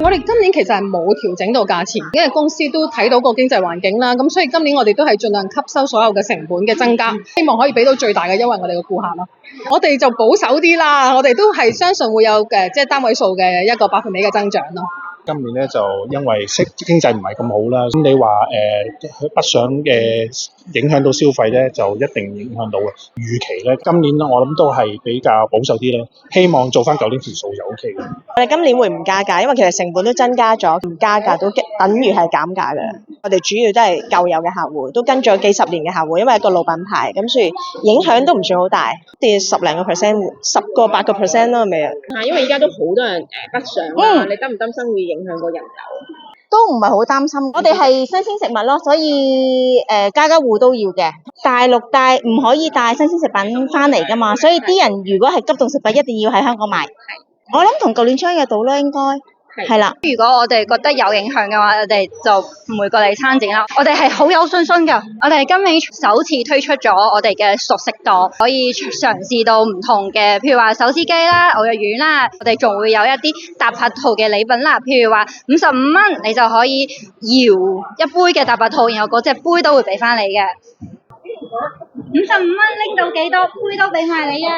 我哋今年其實係冇調整到價錢，因為公司都睇到個經濟環境啦，咁所以今年我哋都係盡量吸收所有嘅成本嘅增加，希望可以俾到最大嘅優惠我哋嘅顧客咯。我哋就保守啲啦，我哋都係相信會有即係單位數嘅一個百分比嘅增長咯。今年咧就因為經濟唔係咁好啦，咁你話北上嘅影響到消費咧，就一定影響到嘅。預期咧，今年我諗都係比較保守啲啦，希望做翻舊年條數就 OK 嘅。我哋今年會唔加價，因為其實成本都增加咗，唔加價都等於係減價嘅。我哋主要都係舊有嘅客戶，都跟咗幾十年嘅客戶，因為一個老品牌，咁所以影響都唔算好大，跌10零個 percent， 10個8個 percent 咯，係咪啊？因為而家都好多人北上啦，你擔唔擔心會影響個人流？都唔係好擔心，我哋係新鮮食物咯，所以家家戶都要嘅。大陸唔可以帶新鮮食品翻嚟噶嘛，所以啲人如果係急凍食品一定要喺香港買。我諗同舊年差嘅到啦，應該係啦。如果我哋覺得有影響嘅話，我哋就唔會過嚟參展啦。我哋係好有信心㗎。我哋今年首次推出咗我哋嘅熟食檔，可以嘗試到唔同嘅，譬如話手撕雞啦、牛肉丸啦，我哋仲會有一啲大白兔嘅禮品啦，譬如話55蚊你就可以搖一杯嘅大白兔，然後嗰隻杯都會俾翻你嘅。55蚊拎到幾多杯都俾埋你啊！